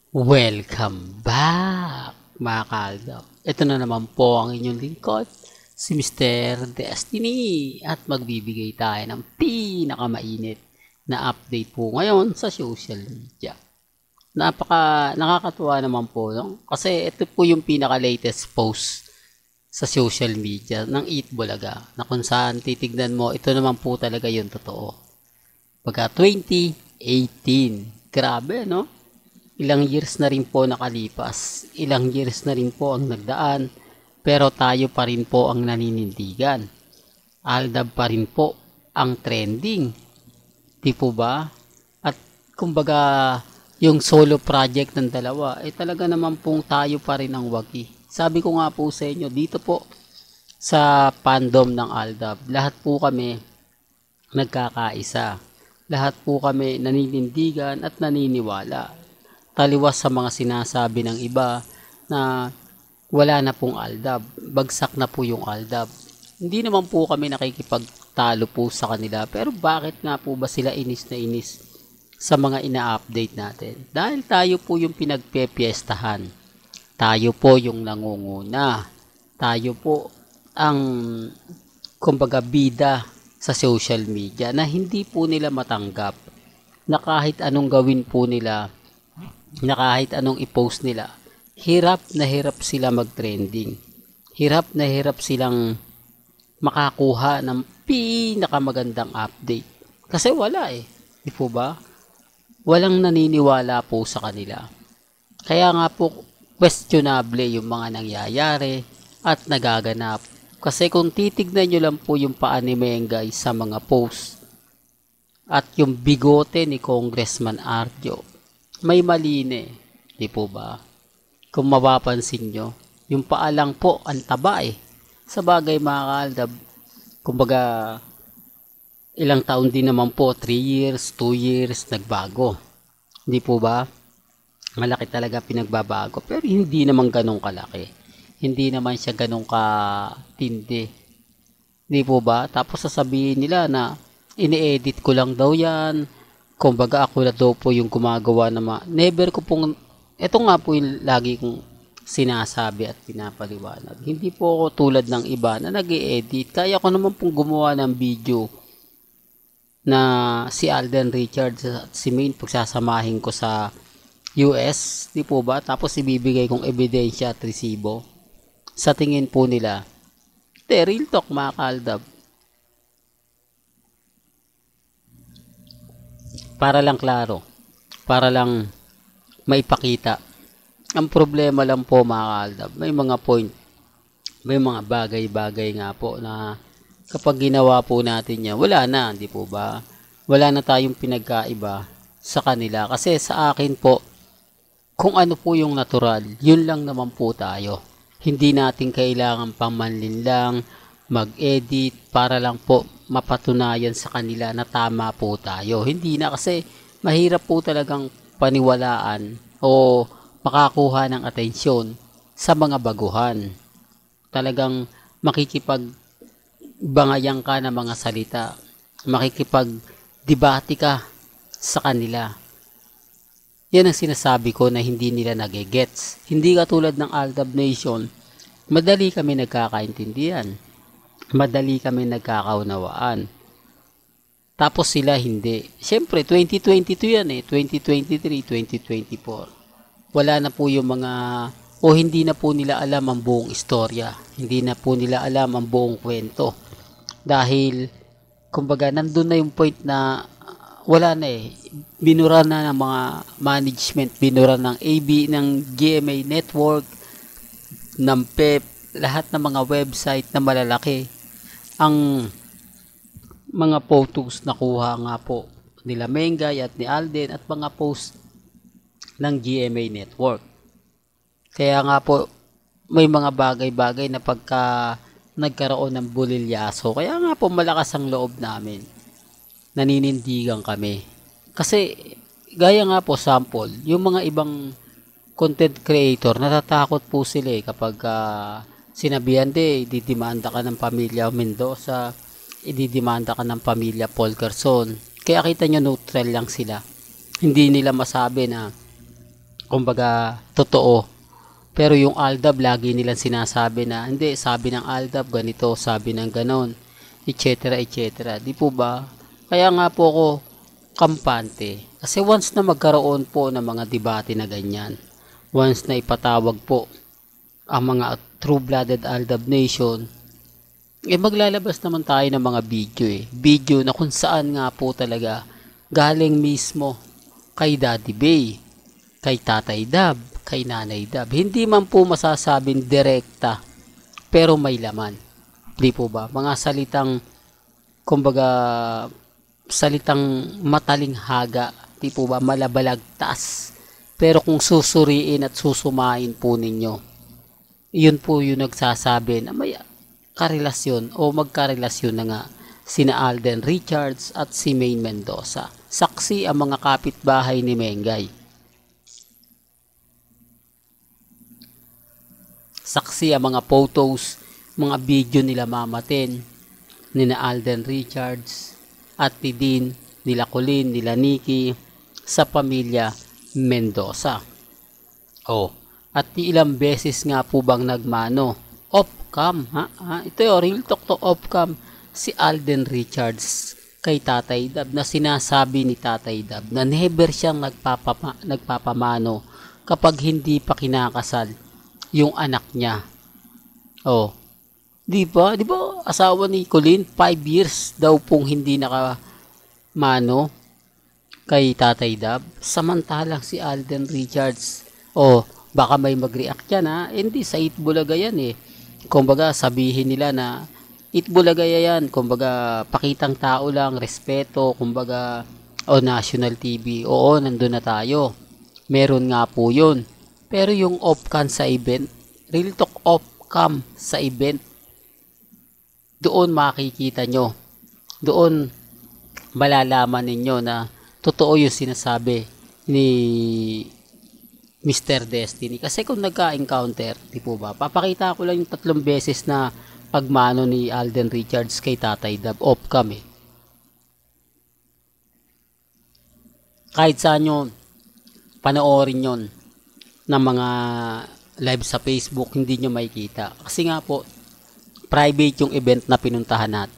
Welcome back, mga kaaldab. Ito na naman po ang inyong lingkod, si Mr. Destiny. At magbibigay tayo ng pinakamainit na update po ngayon sa social media. Nakakatuwa naman po, no? Kasi ito po yung pinaka-latest post sa social media ng Eat Bulaga, na kung saan titignan mo, ito naman po talaga yung totoo. Pagka 2018, grabe, no? Ilang years na rin po nakalipas, ilang years na rin po ang nagdaan, pero tayo pa rin po ang naninindigan. Aldab pa rin po ang trending. Di po ba? At kumbaga, yung solo project ng dalawa, talaga naman pong tayo pa rin ang wagi. Sabi ko nga po sa inyo, dito po sa fandom ng Aldab, lahat po kami nagkakaisa. Lahat po kami naninindigan at naniniwala, taliwas sa mga sinasabi ng iba na wala na pong Aldab, bagsak na po yung Aldab. Hindi naman po kami nakikipagtalo po sa kanila, pero bakit nga po ba sila inis na inis sa mga ina-update natin? Dahil tayo po yung pinagpepiestahan, tayo po yung nangunguna, tayo po ang kumbaga bida sa social media na hindi po nila matanggap na kahit anong gawin po nila, na kahit anong i-post nila, hirap na hirap sila mag-trending. Hirap na hirap silang makakuha ng pinakamagandang update. Kasi wala Di po ba? Walang naniniwala po sa kanila. Kaya nga po, questionable yung mga nangyayari at nagaganap. Kasi kung titignan nyo lang po yung pa-anime guys sa mga post at yung bigote ni Congressman Arjo, may mali di po ba? Kung mapapansin nyo, yung paa lang po ang taba Sa bagay mga kaaldab, kumbaga ilang taon din naman po, 3 years, 2 years, nagbago. Di po ba? Malaki talaga pinagbabago, pero hindi naman ganun kalaki. Hindi naman siya ganun katindi. Di po ba? Tapos sasabihin nila na ini-edit ko lang daw yan, kumbaga ako na daw po yung gumagawa na never ko pong, eto nga po yung lagi kong sinasabi at pinapaliwanag. Hindi po ako tulad ng iba na nag-i-edit. Kaya ko naman pong gumawa ng video na si Alden Richards at si Maine pagsasamahin ko sa US, di po ba? Tapos ibibigay kong ebidensya at resibo. Sa tingin po nila, real talk mga kaaldab. Para lang klaro, para lang maipakita. Ang problema lang po mga kaaldab, may mga point, may mga bagay-bagay nga po na kapag ginawa po natin yan, wala na, di po ba? Wala na tayong pinagkaiba sa kanila. Kasi sa akin po, kung ano po yung natural, yun lang naman po tayo. Hindi natin kailangan pamanlin lang, mag-edit para lang po mapatunayan sa kanila na tama po tayo. Hindi na, kasi mahirap po talagang paniwalaan o makakuha ng atensyon sa mga baguhan. Talagang makikipagbangayan ka ng mga salita, makikipagdebate ka sa kanila. Yan ang sinasabi ko na hindi nila nagigets. Hindi katulad ng Aldab Nation, madali kami nagkakaintindihan. Madali kami nagkakaunawaan. Tapos sila hindi. Siyempre, 2022 yan 2023, 2024. Wala na po yung mga, hindi na po nila alam ang buong istorya. Hindi na po nila alam ang buong kwento. Dahil, kumbaga, nandun na yung point na wala na binura na ng mga management, binura ng AB, ng GMA Network, ng PEP, lahat ng mga website na malalaki. Ang mga photos nakuha nga po nila Mengay at ni Alden at mga post ng GMA Network. Kaya nga po may mga bagay-bagay na pagka nagkaroon ng bulilyaso, kaya nga po malakas ang loob namin. Naninindigan kami. Kasi gaya nga po sample, yung mga ibang content creator, natatakot po sila kapag sinabihan ididimanda ka ng pamilya Mendoza, ididimanda ka ng pamilya Paul Garson. Kaya kita nyo neutral lang sila. Hindi nila masabi na kumbaga totoo. Pero yung Aldab, lagi nilang sinasabi na, hindi, sabi ng Aldab, ganito, sabi ng ganon, etc. etc. Di po ba? Kaya nga po ako kampante. Kasi once na magkaroon po ng mga debate na ganyan, once na ipatawag po ang mga true-blooded Aldab Nation, maglalabas naman tayo ng mga video Video na kung saan nga po talaga galing mismo kay Daddy Bay, kay Tatay Dab, kay Nanay Dab. Hindi man po masasabing direkta, pero may laman. Di po ba? Mga salitang, kumbaga, salitang matalinghaga. Di po ba? Malabalagtas. Pero kung susuriin at susumain po ninyo, yun po yung nagsasabi na may karelasyon o magkarelasyon na nga sina Alden Richards at si Maine Mendoza. Saksi ang mga kapitbahay ni Mengay. Saksi ang mga photos, mga video nila Mama Ten, nina Alden Richards, at ni Dean, nila Colleen, nila Nikki, sa pamilya Mendoza. At ilang beses nga po bang nagmano, off-cam, ito yung real talk to off-cam, si Alden Richards kay Tatay Dab, na sinasabi ni Tatay Dab na never siyang nagpapamano kapag hindi pa kinakasal yung anak niya. Di ba asawa ni Colleen, 5 years daw pong hindi nakamano kay Tatay Dab, samantalang si Alden Richards, baka may mag-react yan hindi sa Itbulaga yan kumbaga sabihin nila na Itbulaga yan, kumbaga pakitang tao lang, respeto, kumbaga national TV, nandun na tayo, meron nga po yun. Pero yung off-cam sa event, real talk off-cam sa event, doon makikita nyo, doon malalaman ninyo na totoo yung sinasabi ni Mr. Destiny. Kasi kung nagka-encounter, di po ba, papakita ko lang yung 3 beses na pagmano ni Alden Richards kay Tatay Dab, off-cam Kahit saan yun, panoorin yun ng mga live sa Facebook, hindi nyo makikita. Kasi nga po, private yung event na pinuntahan natin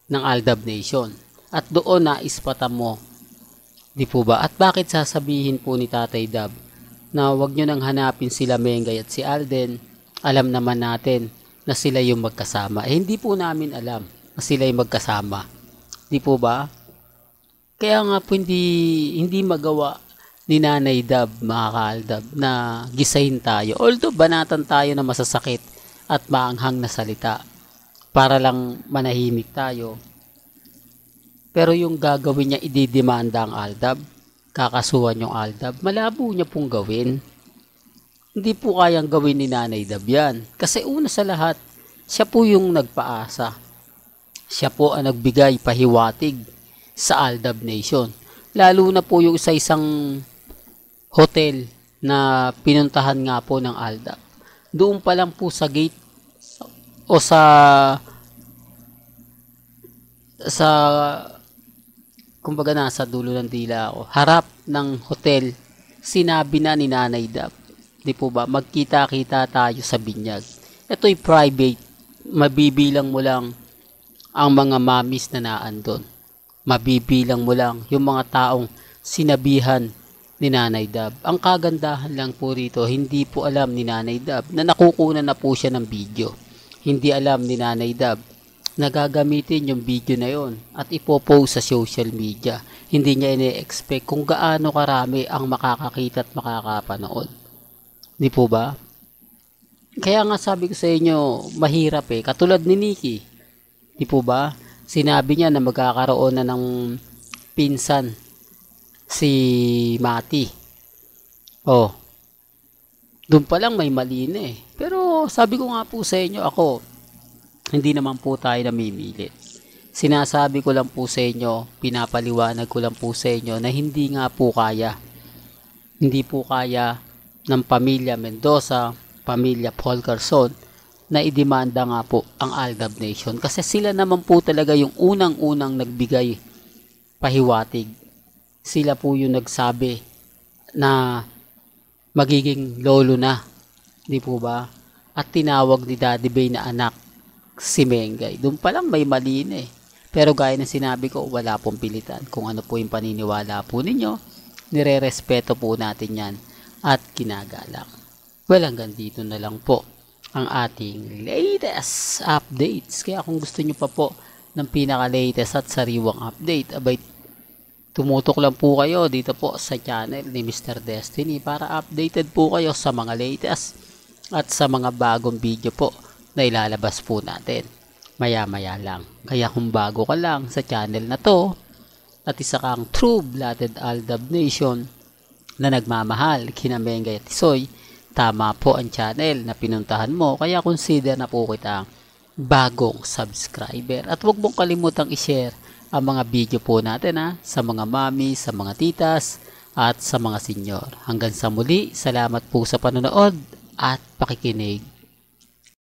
ng Aldab Nation. At doon na ispatan mo. Di po ba? At bakit sasabihin po ni Tatay Dab na wag nyo nang hanapin sila Mengay at si Alden? Alam naman natin na sila yung magkasama. Hindi po namin alam na sila yung magkasama. Di po ba? Kaya nga po hindi magawa ni Nanay Dab, mga ka-Aldab, na gisahin tayo. Although banatan tayo na masasakit at maanghang na salita para lang manahimik tayo. Pero yung gagawin niya, ididemanda ang Aldab, kakasuhan yung Aldab, malabo niya pong gawin. Hindi po kayang gawin ni Nanay Dab yan. Kasi una sa lahat, siya po yung nagpaasa. Siya po ang nagbigay pahiwatig sa Aldab Nation. Lalo na po yung isang hotel na pinuntahan nga po ng Aldab. Doon pa lang po sa gate o sa kumbaga nasa dulo ng dila ako, harap ng hotel, sinabi na ni Nanay Dab, di po ba, magkita-kita tayo sa binyag. Ito'y private, mabibilang mo lang ang mga mamis na naandun. Mabibilang mo lang yung mga taong sinabihan ni Nanay Dab. Ang kagandahan lang po rito, hindi po alam ni Nanay Dab na nakukunan na po siya ng video. Hindi alam ni Nanay Dab na gagamitin yung video na yon at ipopost sa social media. Hindi niya ine-expect kung gaano karami ang makakakita at makakapanood. Di po ba? Kaya nga sabi ko sa inyo, mahirap katulad ni Nikki. Di po ba? Sinabi niya na magkakaroon na ng pinsan si Mati. Doon pa lang may mali na Pero sabi ko nga po sa inyo, ako, hindi naman po tayo namimilit. Sinasabi ko lang po sa inyo, pinapaliwanag ko lang po sa inyo na hindi nga po kaya. Hindi po kaya ng pamilya Mendoza, pamilya Polcarson, na idemanda nga po ang Aldab Nation. Kasi sila naman po talaga yung unang-unang nagbigay pahiwatig. Sila po yung nagsabi na magiging lolo na. Di po ba? At tinawag ni Daddy Bay na anak si Mengay. Doon pa lang may mali na eh. Pero gaya ng sinabi ko, wala pong pilitan. Kung ano po yung paniniwala po ninyo, nire-respeto po natin yan at kinagalang. Well, hanggang dito na lang po ang ating latest updates. Kaya kung gusto nyo pa po ng pinaka-latest at sariwang update, abay, tumutok lang po kayo dito po sa channel ni Mr. Destiny para updated po kayo sa mga latest at sa mga bagong video po na ilalabas po natin maya-maya lang. Kaya kung bago ka lang sa channel na to at isa kang true-blooded Aldab Nation na nagmamahal kina Mengay at Tisoy, tama po ang channel na pinuntahan mo. Kaya consider na po kitang bagong subscriber. At huwag mong kalimutang i-share ang mga video po natin sa mga mami, sa mga titas at sa mga senyor. Hanggang sa muli, salamat po sa panonood at pakikinig.